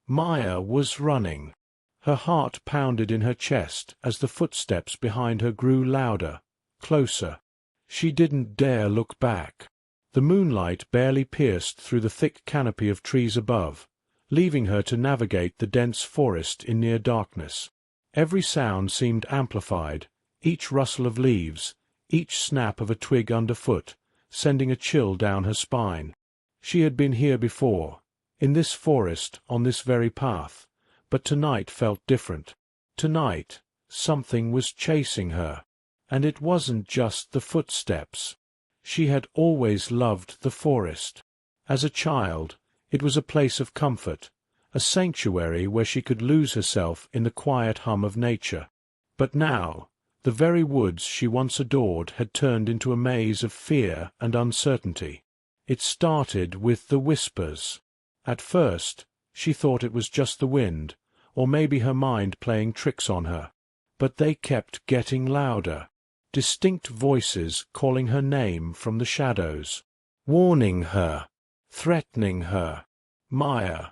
Maya was running. Her heart pounded in her chest as the footsteps behind her grew louder, closer. She didn't dare look back. The moonlight barely pierced through the thick canopy of trees above, leaving her to navigate the dense forest in near darkness. Every sound seemed amplified, each rustle of leaves, each snap of a twig underfoot, sending a chill down her spine. She had been here before, in this forest, on this very path, but tonight felt different. Tonight, something was chasing her. And it wasn't just the footsteps. She had always loved the forest. As a child, it was a place of comfort, a sanctuary where she could lose herself in the quiet hum of nature. But now, the very woods she once adored had turned into a maze of fear and uncertainty. It started with the whispers. At first, she thought it was just the wind, or maybe her mind playing tricks on her. But they kept getting louder. Distinct voices calling her name from the shadows, warning her, threatening her. Maya,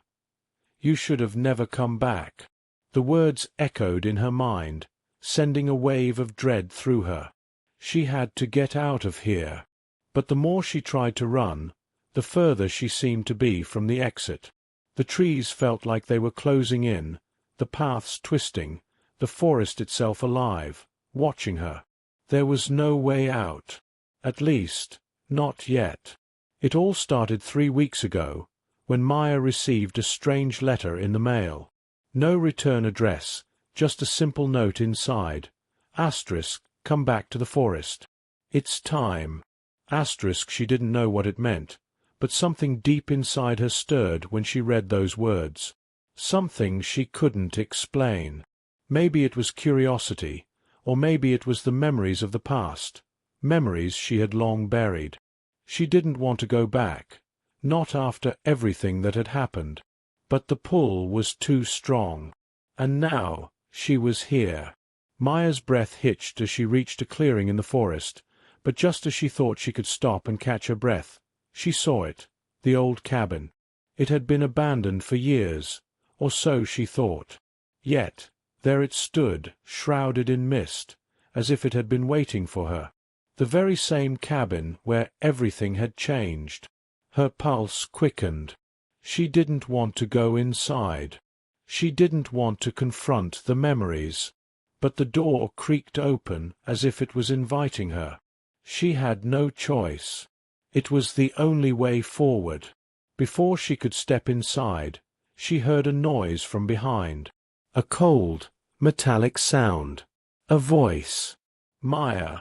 you should have never come back. The words echoed in her mind, sending a wave of dread through her. She had to get out of here. But the more she tried to run, the further she seemed to be from the exit. The trees felt like they were closing in, the paths twisting, the forest itself alive, watching her. There was no way out. At least, not yet. It all started 3 weeks ago, when Maya received a strange letter in the mail. No return address, just a simple note inside. Asterisk, come back to the forest. It's time. Asterisk, she didn't know what it meant, but something deep inside her stirred when she read those words. Something she couldn't explain. Maybe it was curiosity, or maybe it was the memories of the past, memories she had long buried. She didn't want to go back, not after everything that had happened. But the pull was too strong. And now she was here. Maya's breath hitched as she reached a clearing in the forest, but just as she thought she could stop and catch her breath, she saw it, the old cabin. It had been abandoned for years, or so she thought. Yet, there it stood, shrouded in mist, as if it had been waiting for her. The very same cabin where everything had changed. Her pulse quickened. She didn't want to go inside. She didn't want to confront the memories. But the door creaked open as if it was inviting her. She had no choice. It was the only way forward. Before she could step inside, she heard a noise from behind. A cold, metallic sound. A voice. Maya,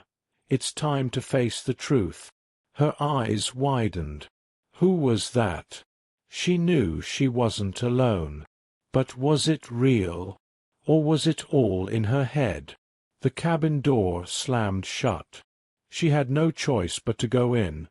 it's time to face the truth. Her eyes widened. Who was that? She knew she wasn't alone. But was it real? Or was it all in her head? The cabin door slammed shut. She had no choice but to go in,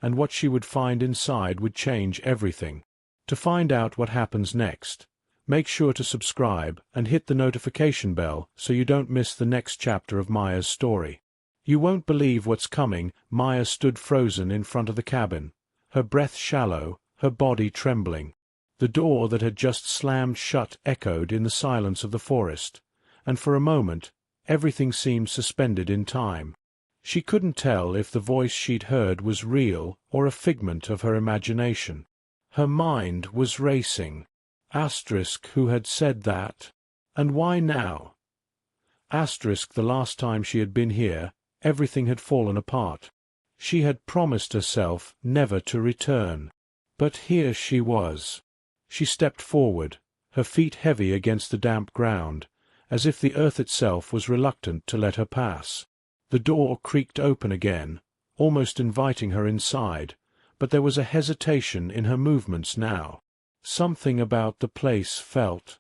and what she would find inside would change everything. To find out what happens next, make sure to subscribe and hit the notification bell so you don't miss the next chapter of Maya's story. You won't believe what's coming. Maya stood frozen in front of the cabin, her breath shallow, her body trembling. The door that had just slammed shut echoed in the silence of the forest, and for a moment everything seemed suspended in time. She couldn't tell if the voice she'd heard was real or a figment of her imagination. Her mind was racing. Asterisk, who had said that? And why now? Asterisk, the last time she had been here, everything had fallen apart. She had promised herself never to return. But here she was. She stepped forward, her feet heavy against the damp ground, as if the earth itself was reluctant to let her pass. The door creaked open again, almost inviting her inside, but there was a hesitation in her movements now. Something about the place felt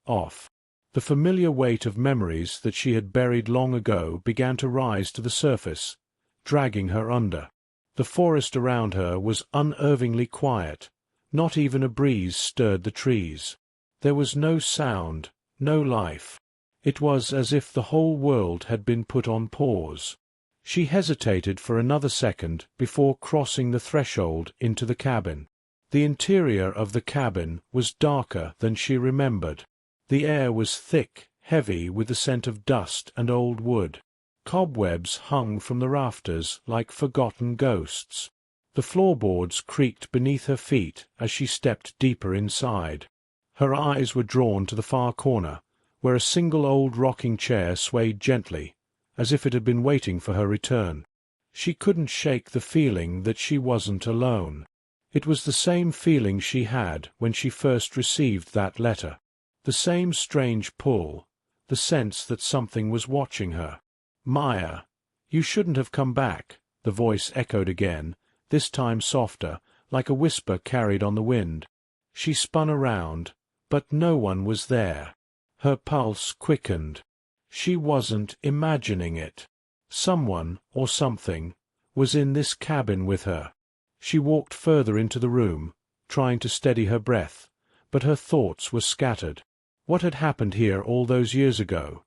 off. The familiar weight of memories that she had buried long ago began to rise to the surface, dragging her under. The forest around her was unervingly quiet. Not even a breeze stirred the trees. There was no sound, no life. It was as if the whole world had been put on pause. She hesitated for another second before crossing the threshold into the cabin. The interior of the cabin was darker than she remembered. The air was thick, heavy with the scent of dust and old wood. Cobwebs hung from the rafters like forgotten ghosts. The floorboards creaked beneath her feet as she stepped deeper inside. Her eyes were drawn to the far corner, where a single old rocking chair swayed gently, as if it had been waiting for her return. She couldn't shake the feeling that she wasn't alone. It was the same feeling she had when she first received that letter. The same strange pull, the sense that something was watching her. "Maya, you shouldn't have come back," the voice echoed again, this time softer, like a whisper carried on the wind. She spun around, but no one was there. Her pulse quickened. She wasn't imagining it. Someone, or something, was in this cabin with her. She walked further into the room, trying to steady her breath, but her thoughts were scattered. What had happened here all those years ago?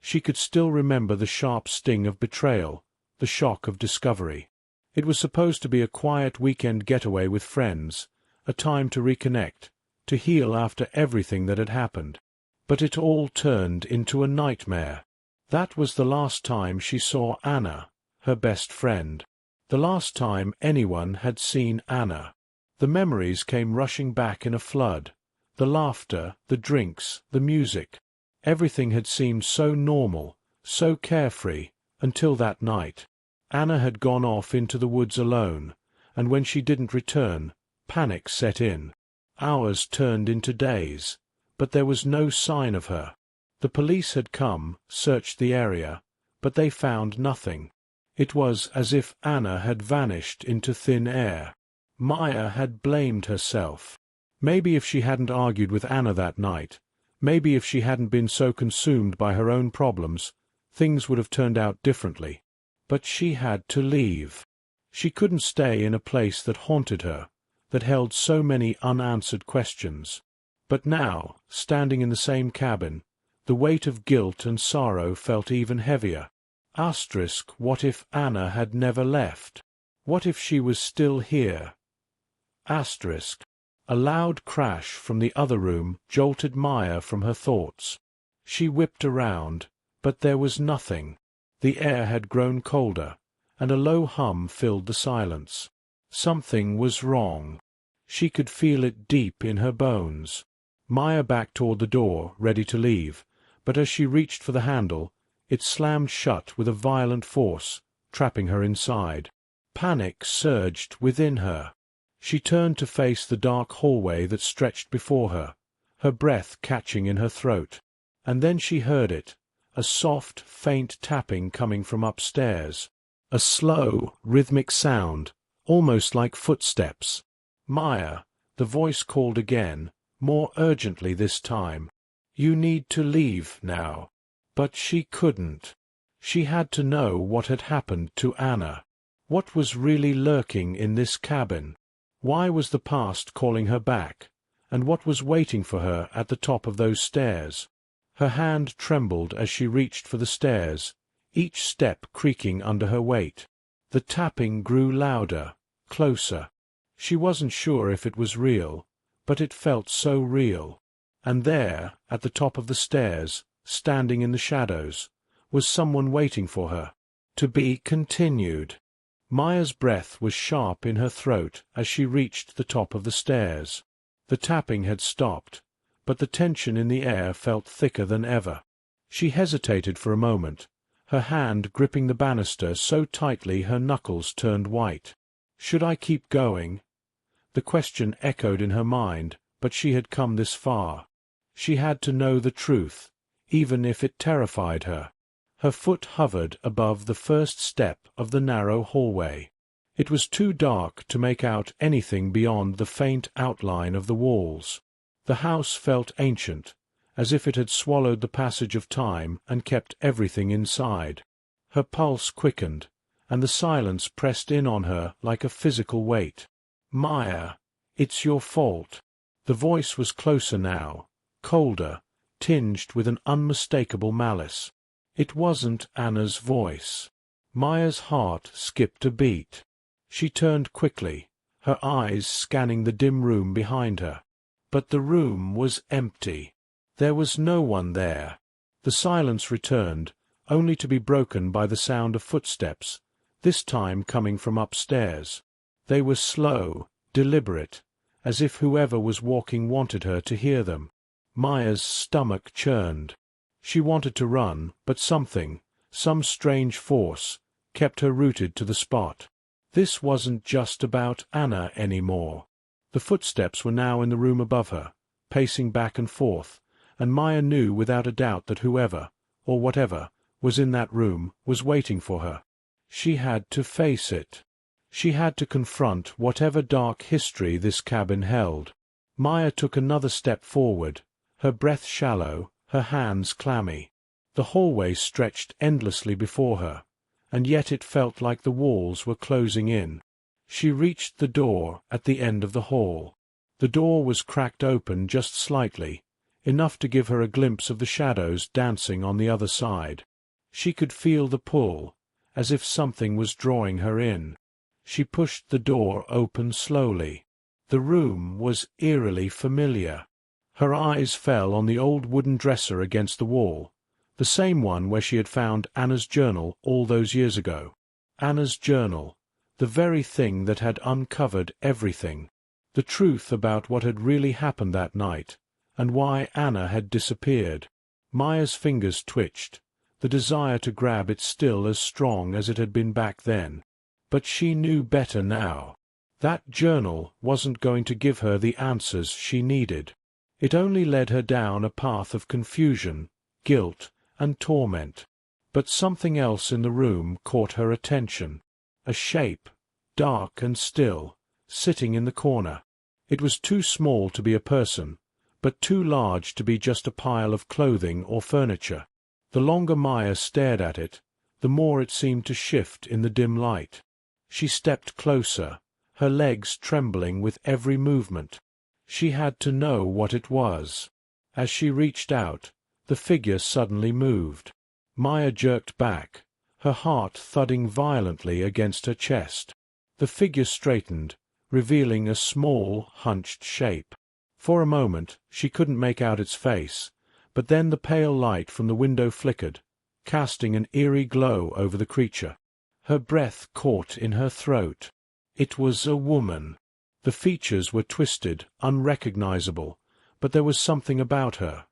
She could still remember the sharp sting of betrayal, the shock of discovery. It was supposed to be a quiet weekend getaway with friends, a time to reconnect, to heal after everything that had happened. But it all turned into a nightmare. That was the last time she saw Anna, her best friend. The last time anyone had seen Anna. The memories came rushing back in a flood. The laughter, the drinks, the music. Everything had seemed so normal, so carefree, until that night. Anna had gone off into the woods alone, and when she didn't return, panic set in. Hours turned into days, but there was no sign of her. The police had come, searched the area, but they found nothing. It was as if Anna had vanished into thin air. Maya had blamed herself. Maybe if she hadn't argued with Anna that night, maybe if she hadn't been so consumed by her own problems, things would have turned out differently. But she had to leave. She couldn't stay in a place that haunted her, that held so many unanswered questions. But now, standing in the same cabin, the weight of guilt and sorrow felt even heavier. What if Anna had never left? What if she was still here? A loud crash from the other room jolted Maya from her thoughts. She whipped around, but there was nothing. The air had grown colder, and a low hum filled the silence. Something was wrong. She could feel it deep in her bones. Maya backed toward the door, ready to leave, but as she reached for the handle, it slammed shut with a violent force, trapping her inside. Panic surged within her. She turned to face the dark hallway that stretched before her, her breath catching in her throat. And then she heard it, a soft, faint tapping coming from upstairs. A slow, rhythmic sound, almost like footsteps. "Maya," the voice called again, more urgently this time. "You need to leave now." But she couldn't. She had to know what had happened to Anna. What was really lurking in this cabin? Why was the past calling her back? And what was waiting for her at the top of those stairs? Her hand trembled as she reached for the stairs, each step creaking under her weight. The tapping grew louder, closer. She wasn't sure if it was real, but it felt so real. And there, at the top of the stairs, standing in the shadows, was someone waiting for her. To be continued. Maya's breath was sharp in her throat as she reached the top of the stairs. The tapping had stopped, but the tension in the air felt thicker than ever. She hesitated for a moment, her hand gripping the banister so tightly her knuckles turned white. Should I keep going? The question echoed in her mind, but she had come this far. She had to know the truth, even if it terrified her. Her foot hovered above the first step of the narrow hallway. It was too dark to make out anything beyond the faint outline of the walls. The house felt ancient, as if it had swallowed the passage of time and kept everything inside. Her pulse quickened, and the silence pressed in on her like a physical weight. "Maya, it's your fault." The voice was closer now, colder, tinged with an unmistakable malice. It wasn't Anna's voice. Maya's heart skipped a beat. She turned quickly, her eyes scanning the dim room behind her. But the room was empty. There was no one there. The silence returned, only to be broken by the sound of footsteps, this time coming from upstairs. They were slow, deliberate, as if whoever was walking wanted her to hear them. Maya's stomach churned. She wanted to run, but something, some strange force, kept her rooted to the spot. This wasn't just about Anna anymore. The footsteps were now in the room above her, pacing back and forth, and Maya knew without a doubt that whoever, or whatever, was in that room was waiting for her. She had to face it. She had to confront whatever dark history this cabin held. Maya took another step forward, her breath shallow, her hands clammy. The hallway stretched endlessly before her, and yet it felt like the walls were closing in. She reached the door at the end of the hall. The door was cracked open just slightly, enough to give her a glimpse of the shadows dancing on the other side. She could feel the pull, as if something was drawing her in. She pushed the door open slowly. The room was eerily familiar. Her eyes fell on the old wooden dresser against the wall, the same one where she had found Anna's journal all those years ago. Anna's journal, the very thing that had uncovered everything. The truth about what had really happened that night, and why Anna had disappeared. Maya's fingers twitched, the desire to grab it still as strong as it had been back then. But she knew better now. That journal wasn't going to give her the answers she needed. It only led her down a path of confusion, guilt, and torment. But something else in the room caught her attention. A shape, dark and still, sitting in the corner. It was too small to be a person, but too large to be just a pile of clothing or furniture. The longer Maya stared at it, the more it seemed to shift in the dim light. She stepped closer, her legs trembling with every movement. She had to know what it was. As she reached out, the figure suddenly moved. Maya jerked back, her heart thudding violently against her chest. The figure straightened, revealing a small, hunched shape. For a moment she couldn't make out its face, but then the pale light from the window flickered, casting an eerie glow over the creature. Her breath caught in her throat. It was a woman. The features were twisted, unrecognizable, but there was something about her,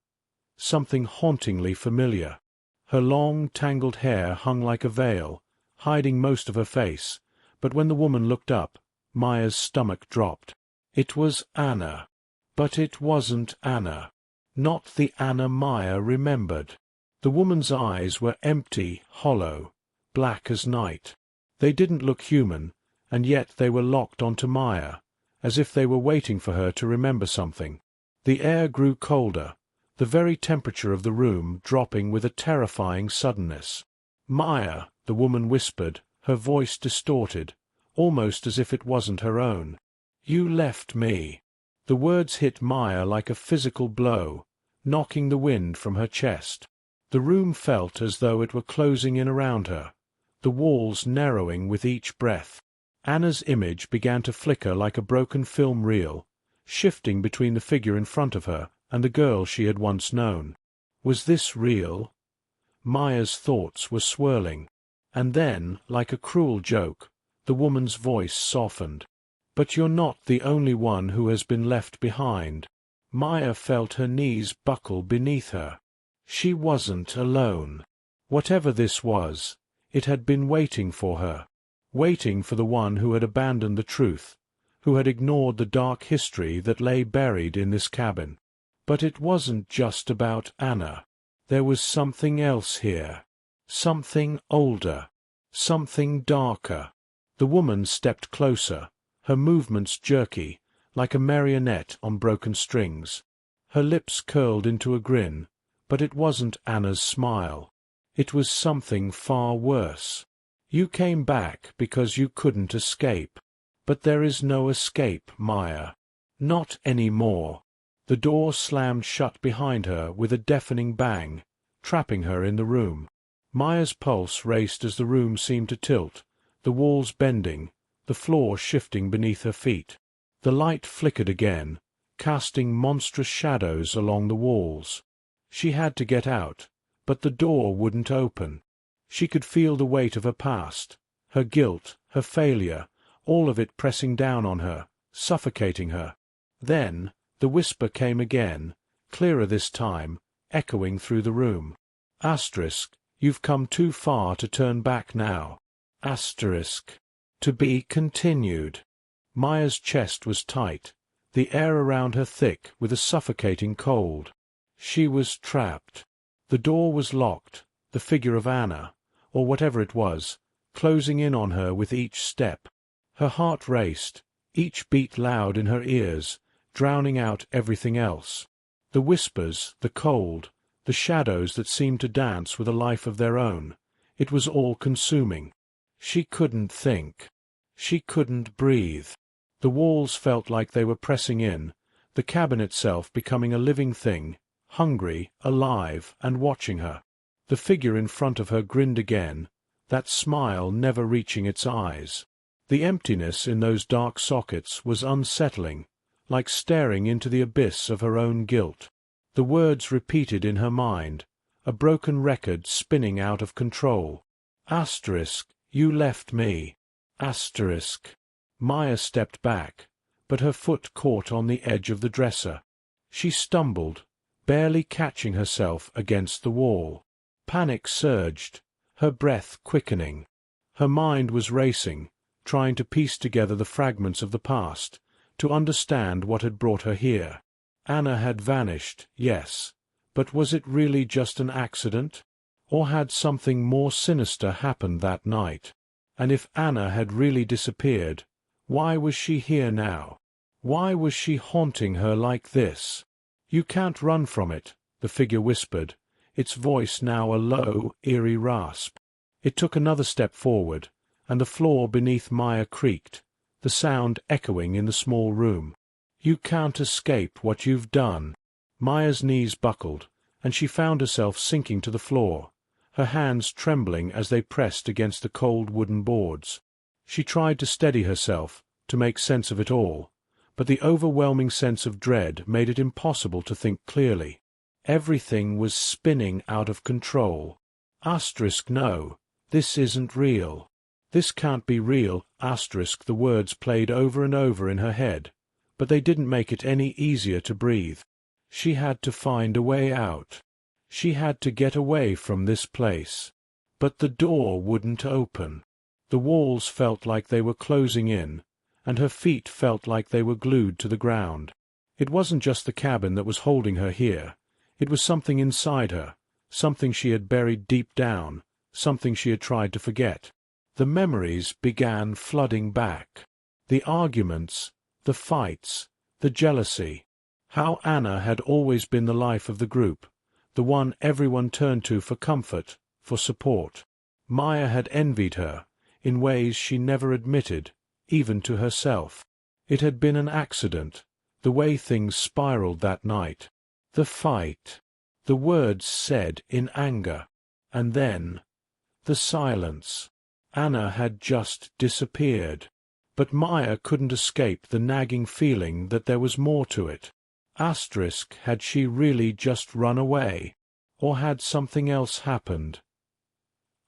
something hauntingly familiar. Her long, tangled hair hung like a veil, hiding most of her face, but when the woman looked up, Maya's stomach dropped. It was Anna. But it wasn't Anna. Not the Anna Maya remembered. The woman's eyes were empty, hollow, black as night. They didn't look human, and yet they were locked onto Maya, as if they were waiting for her to remember something. The air grew colder, the very temperature of the room dropping with a terrifying suddenness. "Maya," the woman whispered, her voice distorted, almost as if it wasn't her own. "You left me." The words hit Maya like a physical blow, knocking the wind from her chest. The room felt as though it were closing in around her, the walls narrowing with each breath. Anna's image began to flicker like a broken film reel, shifting between the figure in front of her and the girl she had once known. Was this real? Maya's thoughts were swirling. And then, like a cruel joke, the woman's voice softened. "But you're not the only one who has been left behind." Maya felt her knees buckle beneath her. She wasn't alone. Whatever this was, it had been waiting for her, waiting for the one who had abandoned the truth, who had ignored the dark history that lay buried in this cabin. But it wasn't just about Anna. There was something else here. Something older. Something darker. The woman stepped closer, her movements jerky, like a marionette on broken strings. Her lips curled into a grin, but it wasn't Anna's smile. It was something far worse. "You came back because you couldn't escape. But there is no escape, Maya. Not anymore." The door slammed shut behind her with a deafening bang, trapping her in the room. Maya's pulse raced as the room seemed to tilt, the walls bending, the floor shifting beneath her feet. The light flickered again, casting monstrous shadows along the walls. She had to get out, but the door wouldn't open. She could feel the weight of her past, her guilt, her failure, all of it pressing down on her, suffocating her. Then, the whisper came again, clearer this time, echoing through the room. Asterisk, you've come too far to turn back now. Asterisk. To be continued. Maya's chest was tight, the air around her thick with a suffocating cold. She was trapped. The door was locked, the figure of Anna, or whatever it was, closing in on her with each step. Her heart raced, each beat loud in her ears, drowning out everything else. The whispers, the cold, the shadows that seemed to dance with a life of their own. It was all consuming. She couldn't think. She couldn't breathe. The walls felt like they were pressing in, the cabin itself becoming a living thing, hungry, alive, and watching her. The figure in front of her grinned again, that smile never reaching its eyes. The emptiness in those dark sockets was unsettling, like staring into the abyss of her own guilt. The words repeated in her mind, a broken record spinning out of control. Asterisk, you left me. Asterisk. Maya stepped back, but her foot caught on the edge of the dresser. She stumbled, barely catching herself against the wall. Panic surged, her breath quickening. Her mind was racing, trying to piece together the fragments of the past, to understand what had brought her here. Anna had vanished, yes, but was it really just an accident? Or had something more sinister happened that night? And if Anna had really disappeared, why was she here now? Why was she haunting her like this? You can't run from it, the figure whispered, its voice now a low, eerie rasp. It took another step forward, and the floor beneath Maya creaked, the sound echoing in the small room. You can't escape what you've done. Maya's knees buckled, and she found herself sinking to the floor, her hands trembling as they pressed against the cold wooden boards. She tried to steady herself, to make sense of it all, but the overwhelming sense of dread made it impossible to think clearly. Everything was spinning out of control. Asterisk, no, this isn't real. This can't be real, asterisk, the words played over and over in her head, but they didn't make it any easier to breathe. She had to find a way out. She had to get away from this place. But the door wouldn't open. The walls felt like they were closing in, and her feet felt like they were glued to the ground. It wasn't just the cabin that was holding her here. It was something inside her, something she had buried deep down, something she had tried to forget. The memories began flooding back. The arguments, the fights, the jealousy. How Anna had always been the life of the group, the one everyone turned to for comfort, for support. Maya had envied her, in ways she never admitted, even to herself. It had been an accident, the way things spiraled that night. The fight. The words said in anger. And then, the silence. Anna had just disappeared. But Maya couldn't escape the nagging feeling that there was more to it. Asterisk, had she really just run away? Or had something else happened?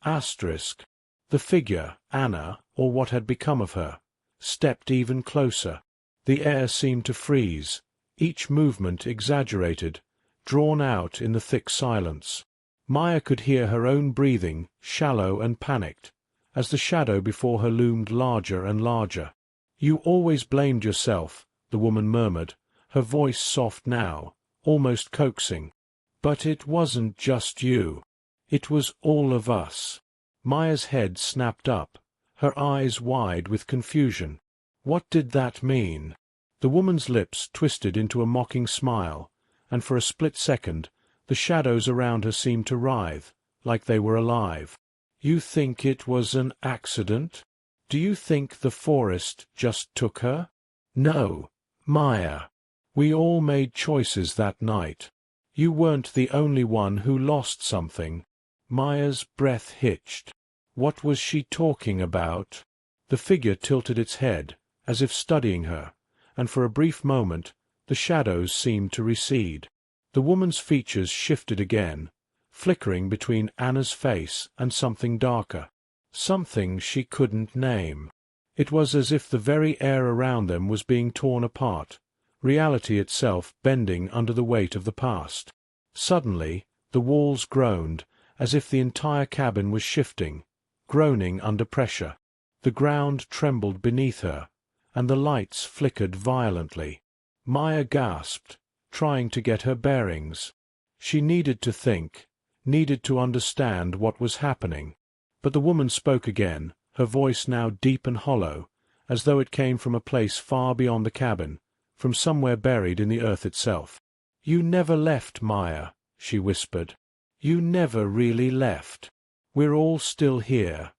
Asterisk. The figure, Anna, or what had become of her, stepped even closer. The air seemed to freeze, each movement exaggerated, drawn out in the thick silence. Maya could hear her own breathing, shallow and panicked, as the shadow before her loomed larger and larger. "You always blamed yourself," the woman murmured, her voice soft now, almost coaxing. "But it wasn't just you. It was all of us." Maya's head snapped up, her eyes wide with confusion. What did that mean? The woman's lips twisted into a mocking smile, and for a split second the shadows around her seemed to writhe, like they were alive. "You think it was an accident? Do you think the forest just took her? No, Maya. We all made choices that night. You weren't the only one who lost something." Maya's breath hitched. What was she talking about? The figure tilted its head, as if studying her, and for a brief moment, the shadows seemed to recede. The woman's features shifted again, flickering between Anna's face and something darker. Something she couldn't name. It was as if the very air around them was being torn apart, reality itself bending under the weight of the past. Suddenly, the walls groaned, as if the entire cabin was shifting, groaning under pressure. The ground trembled beneath her, and the lights flickered violently. Maya gasped, trying to get her bearings. She needed to think, needed to understand what was happening. But the woman spoke again, her voice now deep and hollow, as though it came from a place far beyond the cabin, from somewhere buried in the earth itself. "You never left, Maya," she whispered. "You never really left. We're all still here,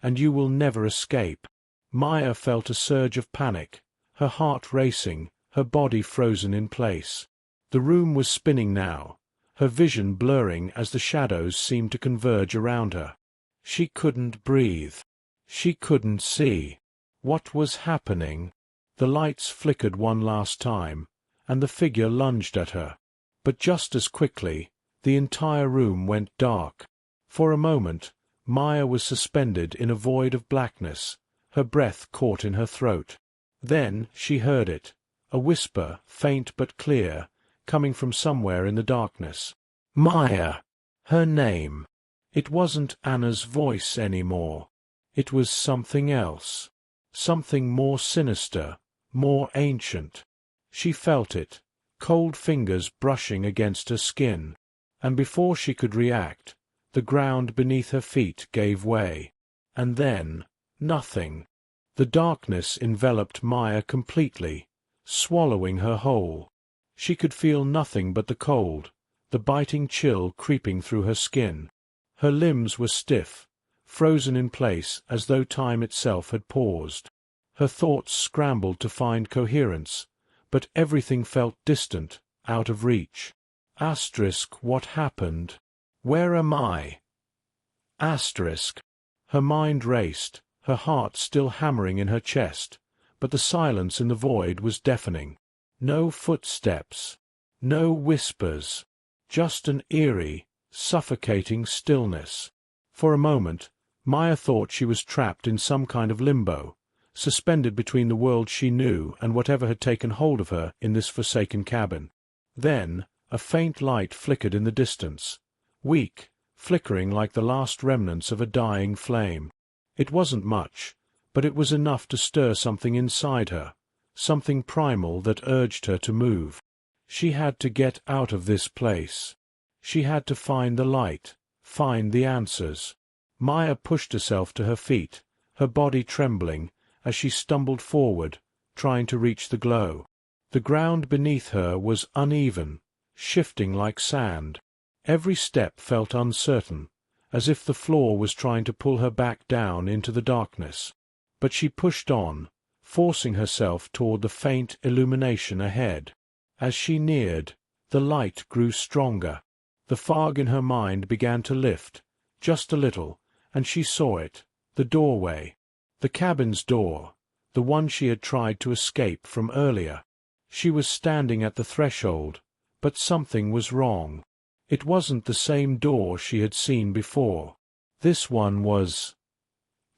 and you will never escape." Maya felt a surge of panic, her heart racing, her body frozen in place. The room was spinning now, her vision blurring as the shadows seemed to converge around her. She couldn't breathe. She couldn't see. What was happening? The lights flickered one last time, and the figure lunged at her. But just as quickly, the entire room went dark. For a moment, Maya was suspended in a void of blackness, her breath caught in her throat. Then she heard it, a whisper, faint but clear, coming from somewhere in the darkness. Maya! Her name. It wasn't Anna's voice anymore. It was something else. Something more sinister, more ancient. She felt it, cold fingers brushing against her skin. And before she could react, the ground beneath her feet gave way. And then, nothing. The darkness enveloped Maya completely, swallowing her whole. She could feel nothing but the cold, the biting chill creeping through her skin. Her limbs were stiff, frozen in place as though time itself had paused. Her thoughts scrambled to find coherence, but everything felt distant, out of reach. What happened? Where am I? Her mind raced, her heart still hammering in her chest, but the silence in the void was deafening. No footsteps, no whispers, just an eerie, suffocating stillness. For a moment, Maya thought she was trapped in some kind of limbo, suspended between the world she knew and whatever had taken hold of her in this forsaken cabin. Then, a faint light flickered in the distance, weak, flickering like the last remnants of a dying flame. It wasn't much, but it was enough to stir something inside her, something primal that urged her to move. She had to get out of this place. She had to find the light, find the answers. Maya pushed herself to her feet, her body trembling, as she stumbled forward, trying to reach the glow. The ground beneath her was uneven, shifting like sand. Every step felt uncertain, as if the floor was trying to pull her back down into the darkness. But she pushed on, forcing herself toward the faint illumination ahead. As she neared, the light grew stronger. The fog in her mind began to lift, just a little, and she saw it, the doorway. The cabin's door, the one she had tried to escape from earlier. She was standing at the threshold, but something was wrong. It wasn't the same door she had seen before. This one was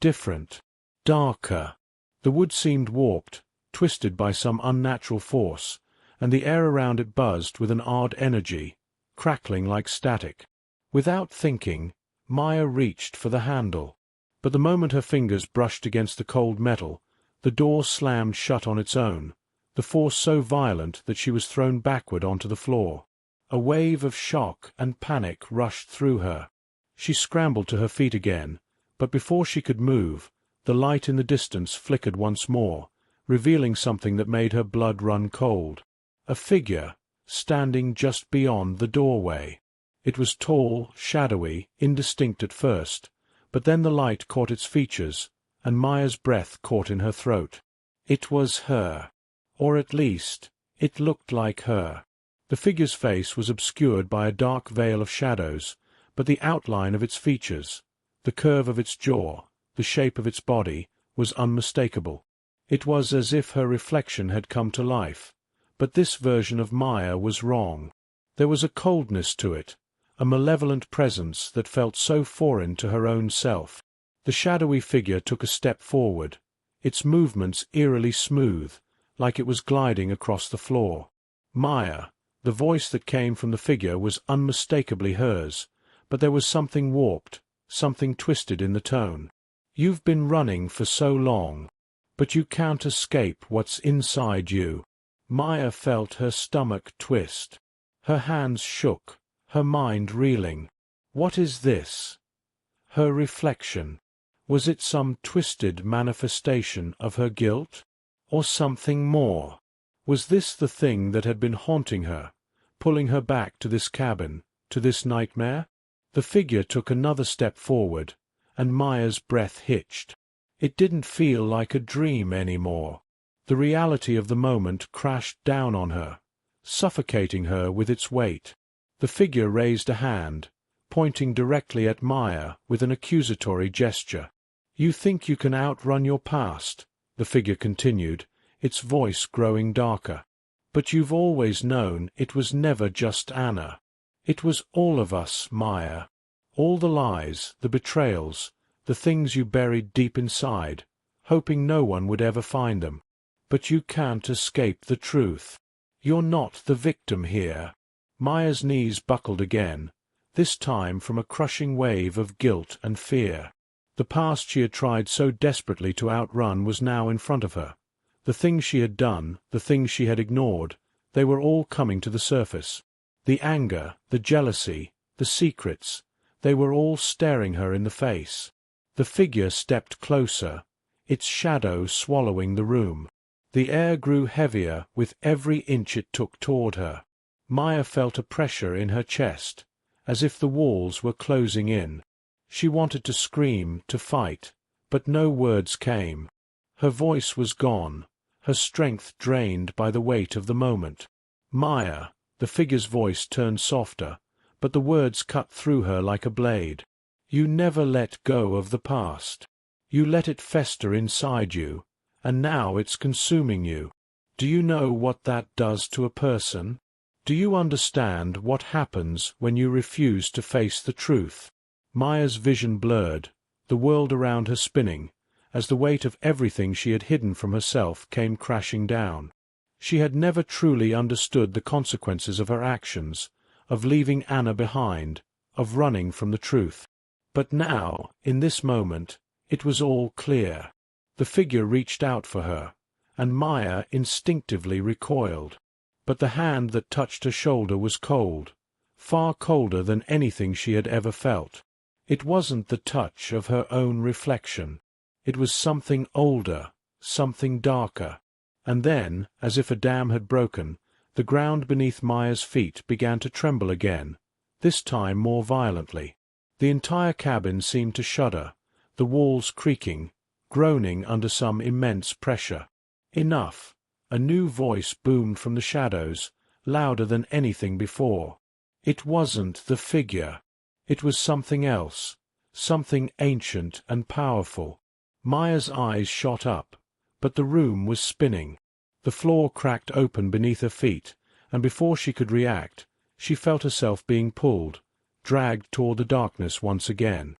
different, darker. The wood seemed warped, twisted by some unnatural force, and the air around it buzzed with an odd energy, crackling like static. Without thinking, Maya reached for the handle. But the moment her fingers brushed against the cold metal, the door slammed shut on its own, the force so violent that she was thrown backward onto the floor. A wave of shock and panic rushed through her. She scrambled to her feet again, but before she could move, the light in the distance flickered once more, revealing something that made her blood run cold. A figure, standing just beyond the doorway. It was tall, shadowy, indistinct at first, but then the light caught its features, and Maya's breath caught in her throat. It was her. Or at least, it looked like her. The figure's face was obscured by a dark veil of shadows, but the outline of its features, the curve of its jaw, the shape of its body, was unmistakable. It was as if her reflection had come to life. But this version of Maya was wrong. There was a coldness to it, a malevolent presence that felt so foreign to her own self. The shadowy figure took a step forward, its movements eerily smooth, like it was gliding across the floor. Maya, the voice that came from the figure was unmistakably hers, but there was something warped, something twisted in the tone. "You've been running for so long, but you can't escape what's inside you." Maya felt her stomach twist. Her hands shook, her mind reeling. What is this? Her reflection. Was it some twisted manifestation of her guilt? Or something more? Was this the thing that had been haunting her, pulling her back to this cabin, to this nightmare? The figure took another step forward, and Maya's breath hitched. It didn't feel like a dream anymore. The reality of the moment crashed down on her, suffocating her with its weight. The figure raised a hand, pointing directly at Maya with an accusatory gesture. "You think you can outrun your past," the figure continued, its voice growing darker. "But you've always known it was never just Anna. It was all of us, Maya. All the lies, the betrayals, the things you buried deep inside, hoping no one would ever find them. But you can't escape the truth. You're not the victim here." Maya's knees buckled again, this time from a crushing wave of guilt and fear. The past she had tried so desperately to outrun was now in front of her. The things she had done, the things she had ignored, they were all coming to the surface. The anger, the jealousy, the secrets, they were all staring her in the face. The figure stepped closer, its shadow swallowing the room. The air grew heavier with every inch it took toward her. Maya felt a pressure in her chest, as if the walls were closing in. She wanted to scream, to fight, but no words came. Her voice was gone, her strength drained by the weight of the moment. "Maya," the figure's voice turned softer, but the words cut through her like a blade. "You never let go of the past. You let it fester inside you, and now it's consuming you. Do you know what that does to a person? Do you understand what happens when you refuse to face the truth?" Maya's vision blurred, the world around her spinning, as the weight of everything she had hidden from herself came crashing down. She had never truly understood the consequences of her actions, of leaving Anna behind, of running from the truth. But now, in this moment, it was all clear. The figure reached out for her, and Maya instinctively recoiled. But the hand that touched her shoulder was cold, far colder than anything she had ever felt. It wasn't the touch of her own reflection. It was something older, something darker. And then, as if a dam had broken, the ground beneath Maya's feet began to tremble again, this time more violently. The entire cabin seemed to shudder, the walls creaking, groaning under some immense pressure. Enough! A new voice boomed from the shadows, louder than anything before. It wasn't the figure. It was something else, something ancient and powerful. Maya's eyes shot up, but the room was spinning. The floor cracked open beneath her feet, and before she could react, she felt herself being pulled, dragged toward the darkness once again.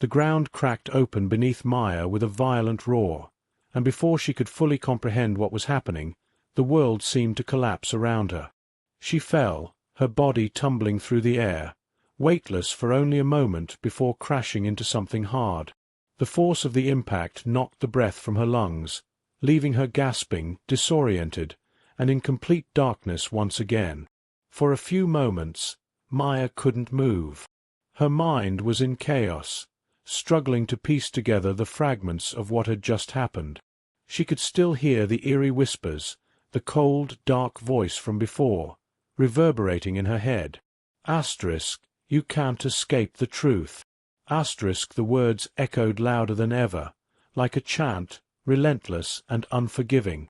The ground cracked open beneath Maya with a violent roar, and before she could fully comprehend what was happening, the world seemed to collapse around her. She fell, her body tumbling through the air, weightless for only a moment before crashing into something hard. The force of the impact knocked the breath from her lungs, leaving her gasping, disoriented, and in complete darkness once again. For a few moments, Maya couldn't move. Her mind was in chaos, struggling to piece together the fragments of what had just happened. She could still hear the eerie whispers, the cold, dark voice from before, reverberating in her head. Asterisk, you can't escape the truth. Asterisk, the words echoed louder than ever, like a chant, relentless and unforgiving.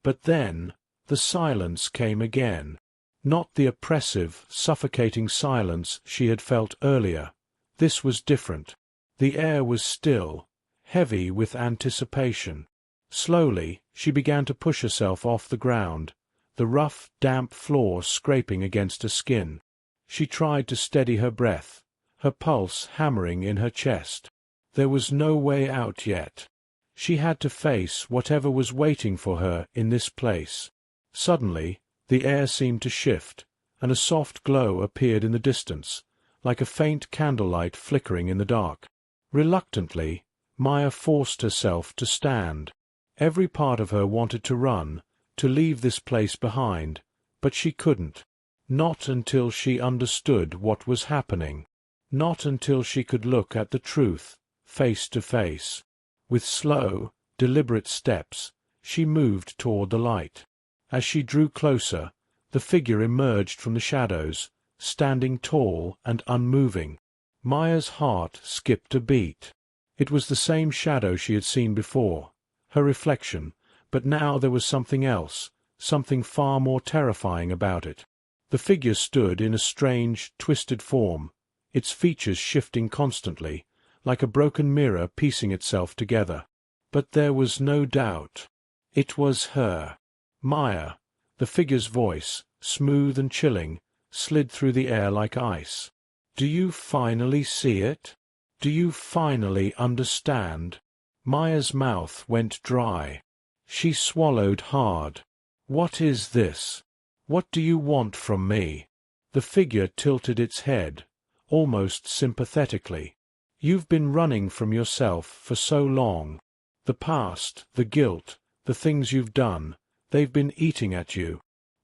But then, the silence came again. Not the oppressive, suffocating silence she had felt earlier. This was different. The air was still, heavy with anticipation. Slowly, she began to push herself off the ground, the rough, damp floor scraping against her skin. She tried to steady her breath, her pulse hammering in her chest. There was no way out yet. She had to face whatever was waiting for her in this place. Suddenly, the air seemed to shift, and a soft glow appeared in the distance, like a faint candlelight flickering in the dark. Reluctantly, Maya forced herself to stand. Every part of her wanted to run, to leave this place behind, but she couldn't. Not until she understood what was happening. Not until she could look at the truth, face to face. With slow, deliberate steps, she moved toward the light. As she drew closer, the figure emerged from the shadows, standing tall and unmoving. Maya's heart skipped a beat. It was the same shadow she had seen before, her reflection, but now there was something else, something far more terrifying about it. The figure stood in a strange, twisted form, its features shifting constantly, like a broken mirror piecing itself together. But there was no doubt. It was her. Maya. The figure's voice, smooth and chilling, slid through the air like ice. "Do you finally see it? Do you finally understand?" Maya's mouth went dry. She swallowed hard. "What is this? What do you want from me?" The figure tilted its head, almost sympathetically. "You've been running from yourself for so long. The past, the guilt, the things you've done, they've been eating at you.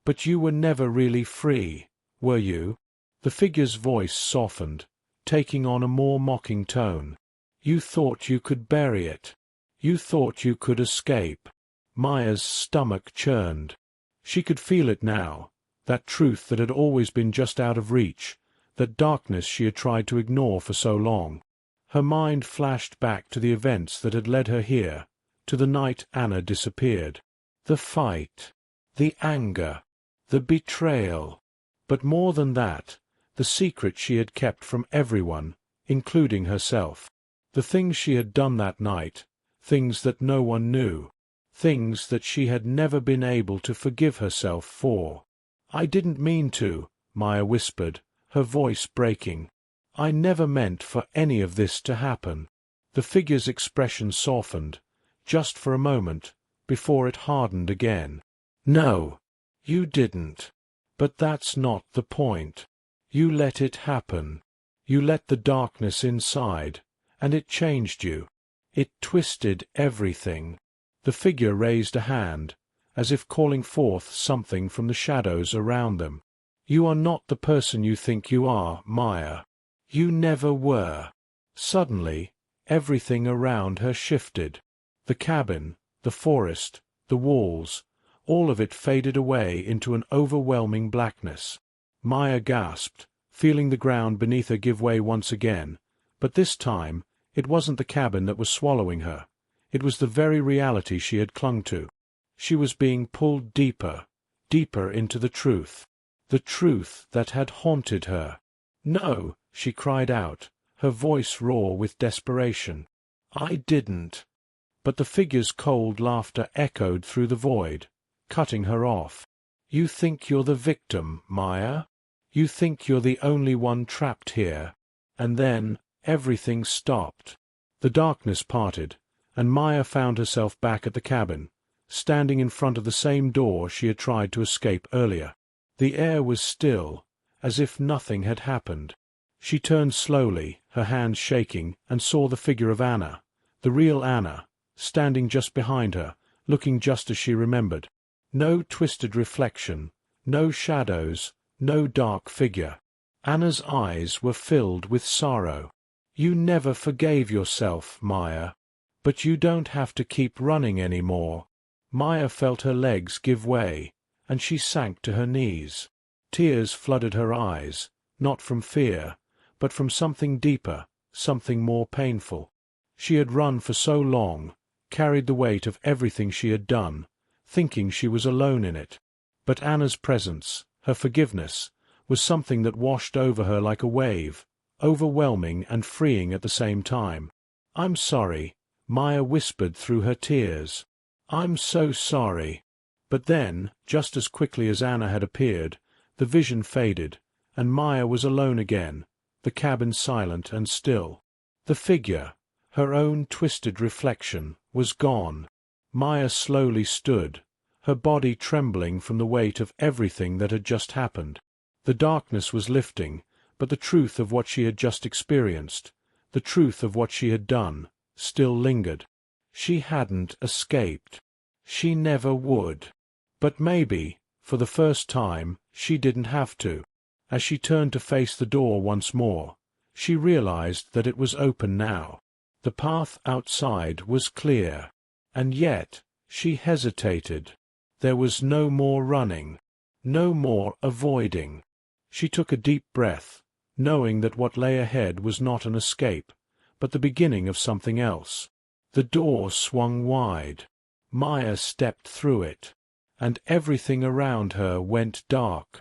But you were never really free, were you?" The figure's voice softened, taking on a more mocking tone. "You thought you could bury it. You thought you could escape." Maya's stomach churned. She could feel it now, that truth that had always been just out of reach, that darkness she had tried to ignore for so long. Her mind flashed back to the events that had led her here, to the night Anna disappeared. The fight, the anger, the betrayal. But more than that, the secret she had kept from everyone, including herself. The things she had done that night, things that no one knew, things that she had never been able to forgive herself for. "I didn't mean to," Maya whispered, her voice breaking. "I never meant for any of this to happen." The figure's expression softened, just for a moment, before it hardened again. "No, you didn't. But that's not the point. You let it happen. You let the darkness inside, and it changed you. It twisted everything." The figure raised a hand, as if calling forth something from the shadows around them. "You are not the person you think you are, Maya. You never were." Suddenly, everything around her shifted. The cabin, the forest, the walls, all of it faded away into an overwhelming blackness. Maya gasped, feeling the ground beneath her give way once again, but this time it wasn't the cabin that was swallowing her. It was the very reality she had clung to. She was being pulled deeper, deeper into the truth that had haunted her. "No!" she cried out, her voice raw with desperation. "I didn't." But the figure's cold laughter echoed through the void, cutting her off. "You think you're the victim, Maya? You think you're the only one trapped here?" And then everything stopped. The darkness parted, and Maya found herself back at the cabin, standing in front of the same door she had tried to escape earlier. The air was still, as if nothing had happened. She turned slowly, her hands shaking, and saw the figure of Anna, the real Anna, standing just behind her, looking just as she remembered. No twisted reflection, no shadows, no dark figure. Anna's eyes were filled with sorrow. "You never forgave yourself, Maya. But you don't have to keep running any more." Maya felt her legs give way, and she sank to her knees. Tears flooded her eyes, not from fear, but from something deeper, something more painful. She had run for so long, carried the weight of everything she had done, thinking she was alone in it. But Anna's presence, her forgiveness, was something that washed over her like a wave, overwhelming and freeing at the same time. "I'm sorry," Maya whispered through her tears. "I'm so sorry." But then, just as quickly as Anna had appeared, the vision faded, and Maya was alone again, the cabin silent and still. The figure, her own twisted reflection, was gone. Maya slowly stood, her body trembling from the weight of everything that had just happened. The darkness was lifting, but the truth of what she had just experienced, the truth of what she had done, still lingered. She hadn't escaped. She never would. But maybe, for the first time, she didn't have to. As she turned to face the door once more, she realized that it was open now. The path outside was clear. And yet, she hesitated. There was no more running. No more avoiding. She took a deep breath, knowing that what lay ahead was not an escape, but the beginning of something else. The door swung wide. Maya stepped through it, and everything around her went dark.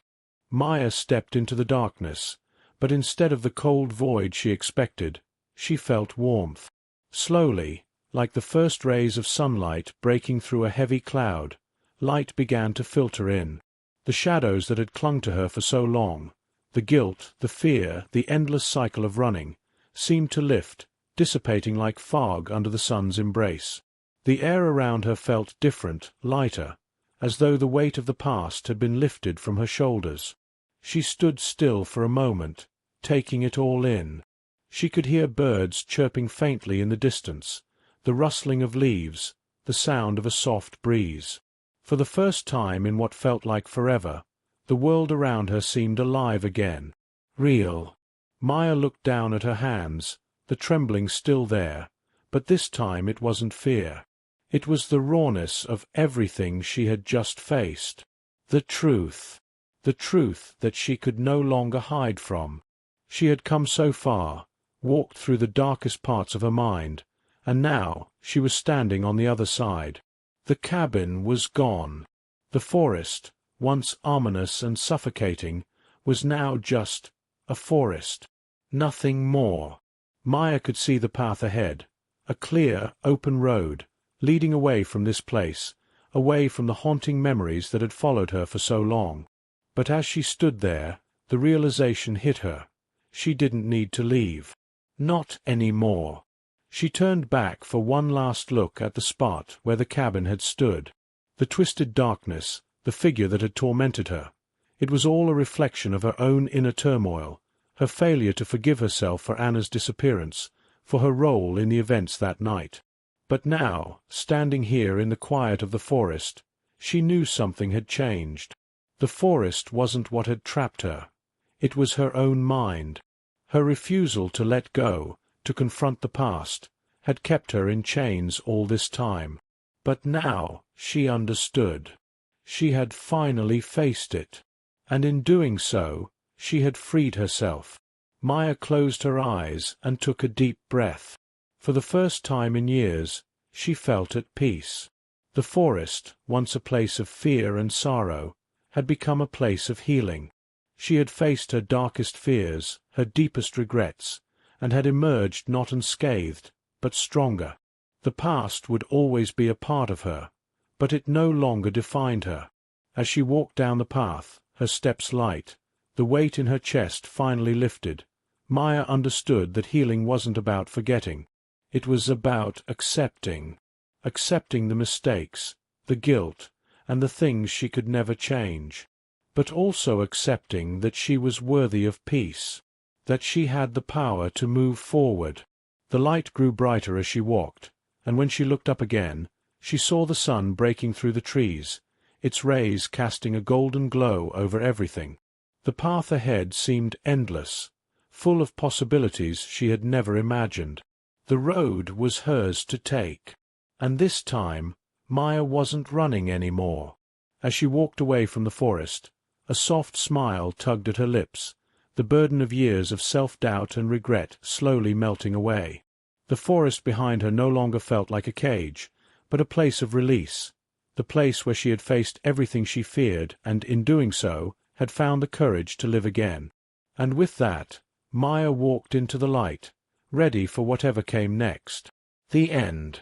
Maya stepped into the darkness, but instead of the cold void she expected, she felt warmth. Slowly, like the first rays of sunlight breaking through a heavy cloud, light began to filter in. The shadows that had clung to her for so long, the guilt, the fear, the endless cycle of running, seemed to lift, dissipating like fog under the sun's embrace. The air around her felt different, lighter, as though the weight of the past had been lifted from her shoulders. She stood still for a moment, taking it all in. She could hear birds chirping faintly in the distance, the rustling of leaves, the sound of a soft breeze. For the first time in what felt like forever, the world around her seemed alive again. Real. Maya looked down at her hands, the trembling still there, but this time it wasn't fear. It was the rawness of everything she had just faced. The truth. The truth that she could no longer hide from. She had come so far, walked through the darkest parts of her mind, and now she was standing on the other side. The cabin was gone. The forest, once ominous and suffocating, was now just a forest. Nothing more. Maya could see the path ahead, a clear, open road, leading away from this place, away from the haunting memories that had followed her for so long. But as she stood there, the realization hit her. She didn't need to leave. Not any more. She turned back for one last look at the spot where the cabin had stood. The twisted darkness, the figure that had tormented her. It was all a reflection of her own inner turmoil, her failure to forgive herself for Anna's disappearance, for her role in the events that night. But now, standing here in the quiet of the forest, she knew something had changed. The forest wasn't what had trapped her. It was her own mind. Her refusal to let go, to confront the past, had kept her in chains all this time. But now she understood. She had finally faced it. And in doing so, she had freed herself. Maya closed her eyes and took a deep breath. For the first time in years, she felt at peace. The forest, once a place of fear and sorrow, had become a place of healing. She had faced her darkest fears, her deepest regrets, and had emerged not unscathed, but stronger. The past would always be a part of her, but it no longer defined her. As she walked down the path, her steps light, the weight in her chest finally lifted, Maya understood that healing wasn't about forgetting. It was about accepting. Accepting the mistakes, the guilt, and the things she could never change. But also accepting that she was worthy of peace, that she had the power to move forward. The light grew brighter as she walked, and when she looked up again, she saw the sun breaking through the trees, its rays casting a golden glow over everything. The path ahead seemed endless, full of possibilities she had never imagined. The road was hers to take. And this time, Maya wasn't running any more. As she walked away from the forest, a soft smile tugged at her lips, the burden of years of self-doubt and regret slowly melting away. The forest behind her no longer felt like a cage, but a place of release, the place where she had faced everything she feared and, in doing so, had found the courage to live again. And with that, Maya walked into the light, ready for whatever came next. The end.